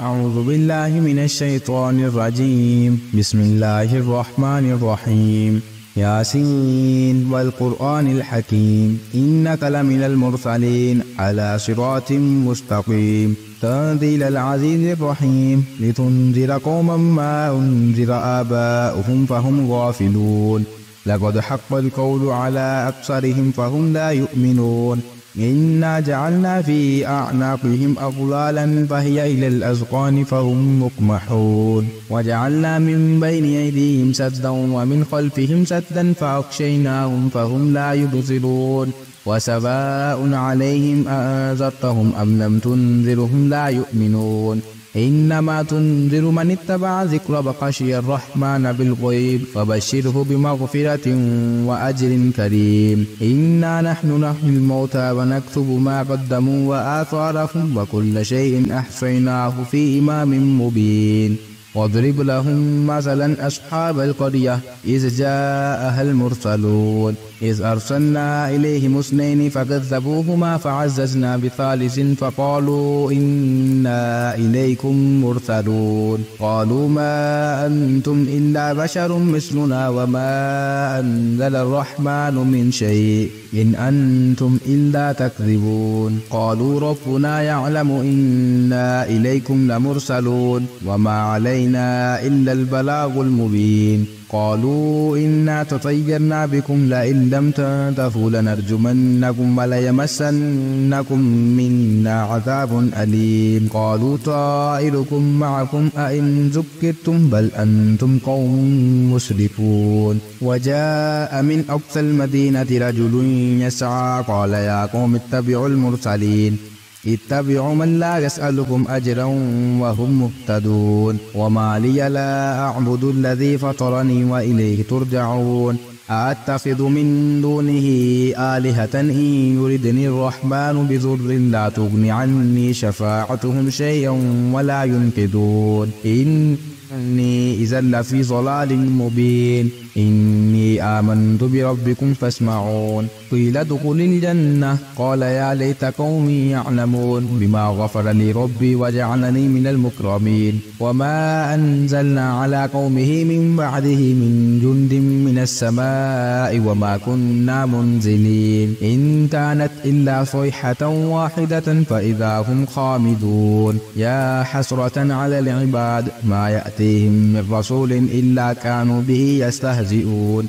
أعوذ بالله من الشيطان الرجيم. بسم الله الرحمن الرحيم. ياسين والقرآن الحكيم إنك لمن المرسلين على صراط مستقيم تنزيل العزيز الرحيم لتنذر قوما ما أنذر آباؤهم فهم غافلون لقد حق القول على أكثرهم فهم لا يؤمنون إنا جعلنا في أعناقهم أغلالا فهي إلى الأذقان فهم مقمحون وجعلنا من بين أيديهم سدا ومن خلفهم سدا فأغشيناهم فهم لا يبصرون وسواء عليهم أأنذرتهم أم لم تنذرهم لا يؤمنون إنما تنذر من اتبع ذكر وخشي الرحمن بالغيب فبشره بمغفرة وأجر كريم. إنا نحن نحيي الموتى ونكتب ما قدموا وآثارهم وكل شيء أحصيناه في إمام مبين. واضرب لهم مثلا أصحاب القرية إذ جاءها المرسلون إذ أرسلنا إليهم اثنين فكذبوهما فعززنا بثالث فقالوا إنا إليكم مرسلون قالوا ما أنتم إلا بشر مثلنا وما أنزل الرحمن من شيء إن أنتم إلا تكذبون قالوا ربنا يعلم إنا إليكم لمرسلون وما علينا إلا البلاغ المبين قالوا إنا تطيرنا بكم لئن لم تنتهوا لنرجمنكم وليمسنكم منا عذاب أليم قالوا طائركم معكم أئن ذكرتم بل أنتم قوم مسرفون وجاء من أقصى المدينة رجل يسعى قال يا قوم اتبعوا المرسلين اتبعوا من لا يسألكم أجرا وهم مهتدون وما لي لا أعبد الذي فطرني وإليه ترجعون أأتخذ من دونه آلهة إن يردني الرحمن بضر لا تغن عني شفاعتهم شيئا ولا ينقذون إني إذا لفي ضلال مبين إني آمنت بربكم فاسمعون قيل ادخل الجنة قال يا ليت قومي يعلمون بما غفر لي ربي وجعلني من المكرمين وما أنزلنا على قومه من بعده من جند من السماء وما كنا منزلين إن كانت إلا صيحة واحدة فإذا هم خامدون يا حسرة على العباد ما يأتيهم من رسول إلا كانوا به يستهزئون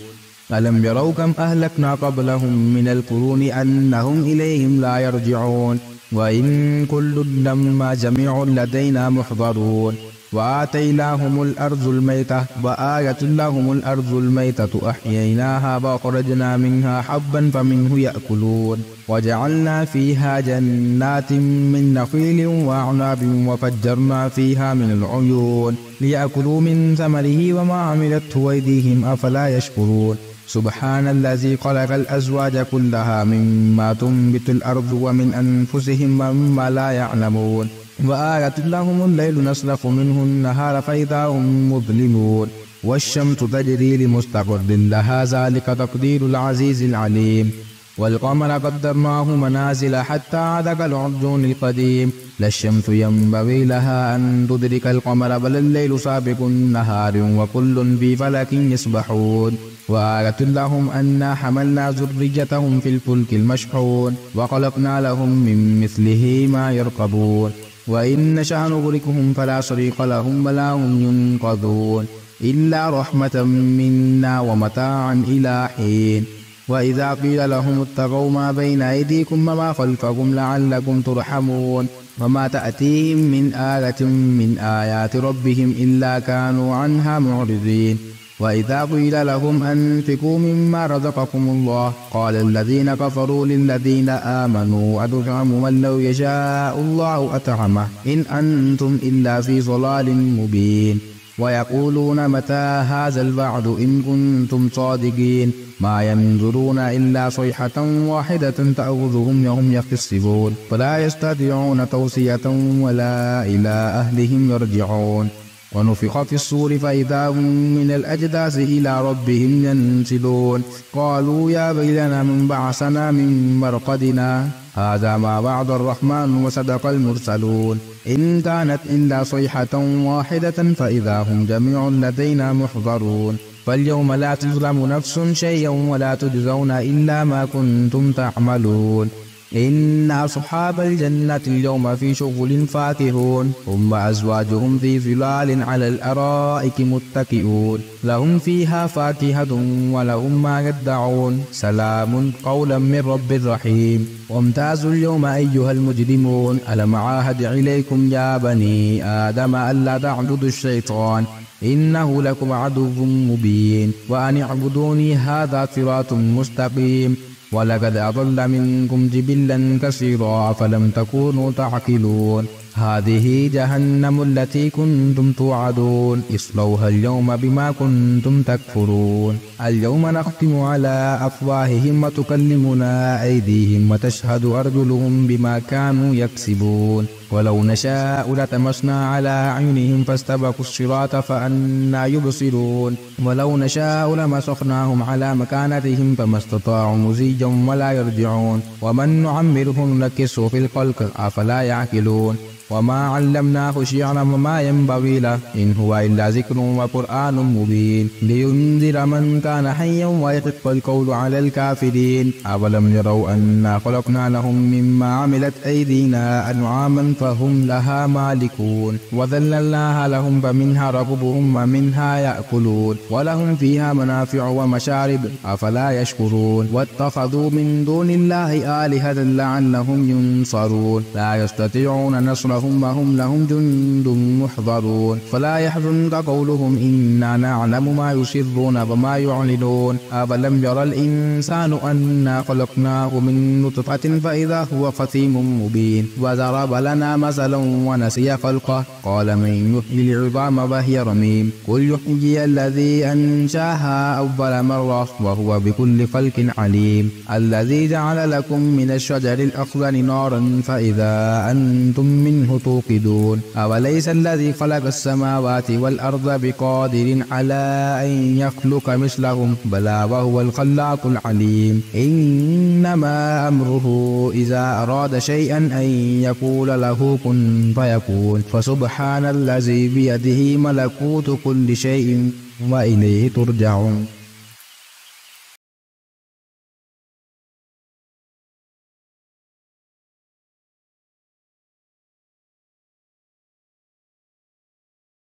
ألم يروا كم أهلكنا قبلهم من القرون أنهم إليهم لا يرجعون وإن كل لما جميع لدينا محضرون وآتيناهم الأرض الميتة وآية لهم الأرض الميتة أحييناها وأخرجنا منها حبا فمنه يأكلون وجعلنا فيها جنات من نخيل وأعناب وفجرنا فيها من العيون ليأكلوا من ثمره وما عملته أيديهم أفلا يشكرون سبحان الذي خلق الأزواج كلها مما تنبت الأرض ومن أنفسهم ومما لا يعلمون وآية لهم الليل نسلخ منه النهار فإذا هم مظلمون والشمس تجري لمستقر لها ذلك تقدير العزيز العليم والقمر قدرناه منازل حتى عاد كالعرجون القديم لا الشمس ينبغي لها أن تدرك القمر بل الليل سابق النهار وكل في فلك يسبحون وآية لهم أنا حملنا ذريتهم في الفلك المشحون وخلقنا لهم من مثله ما يركبون وإن نشأ نغرقهم فلا صريخ لهم ولا هم ينقذون إلا رحمة منا ومتاعا إلى حين وإذا قيل لهم اتقوا ما بين أيديكم وما خلفكم لعلكم ترحمون وما تأتيهم من آية من آيات ربهم إلا كانوا عنها معرضين وإذا قيل لهم أنفقوا مما رزقكم الله قال الذين كفروا للذين آمنوا أتطعمون من لو يشاء الله أطعمه إن أنتم إلا في ضلال مبين ويقولون متى هذا الوعد إن كنتم صادقين ما ينظرون إلا صيحة واحدة تأخذهم وهم يخصفون فلا يستطيعون توصية ولا إلى أهلهم يرجعون ونفخ في الصور فإذا هم من الأجداث إلى ربهم ينسلون قالوا يا ويلنا من بعثنا من مرقدنا هذا ما وعد الرحمن وصدق المرسلون إن كانت إلا صيحة واحدة فإذا هم جميع لدينا محضرون فاليوم لا تظلم نفس شيئا ولا تجزون إلا ما كنتم تعملون إن أصحاب الجنة اليوم في شغل فاكهون هم وأزواجهم في ظلال على الأرائك متكئون لهم فيها فاكهة ولهم ما يدعون سلام قولا من رب رحيم وامتازوا اليوم أيها المجرمون ألم عاهد إليكم يا بني آدم ألا تعبدوا الشيطان إنه لكم عدو مبين وأن اعبدوني هذا صراط مستقيم ولقد أضل منكم جبلا كثيرا فلم تكونوا تعقلون هذه جهنم التي كنتم توعدون اصلوها اليوم بما كنتم تكفرون اليوم نختم على أفواههم وتكلمنا أيديهم وتشهد أرجلهم بما كانوا يكسبون ولو نشاء لتمسنا على أعينهم فاستبقوا الصراط فأنى يبصرون ولو نشاء لمسخناهم على مكانتهم فما استطاعوا مزيا ولا يرجعون ومن نعمره نكسه في الخلق أفلا يعقلون وما علمناه شعرا وما ينبغي له إن هو إلا ذكر وقرآن مبين لينذر من كان حيا ويحق القول على الكافرين أولم يروا أنا خلقنا لهم مما عملت أيدينا أنعاما فهم لها مالكون وذللناها لهم فمنها ركوبهم ومنها يأكلون ولهم فيها منافع ومشارب أفلا يشكرون واتخذوا من دون الله آلهة لعلهم ينصرون لا يستطيعون نصرهم وهم لهم جند محضرون فلا يحزنك قولهم إنا نعلم ما يسرون وما يعلنون أولم يرى الإنسان أنا خلقناه من نطفة فإذا هو خصيم مبين وضرب لنا مثلا ونسي خلقه قال من يحيي العظام وهي رميم قل يحيي الذي أنشاها أول مرة وهو بكل خلق عليم الذي جعل لكم من الشجر الأخضر نارا فإذا أنتم منه توقدون أوليس الذي خلق السماوات والأرض بقادر على أن يخلق مثلهم بلى وهو الخلاق العليم إنما أمره إذا أراد شيئا أن يقول له كن فيكون فسبحان الذي بيده ملكوت كل شيء وإليه ترجعون.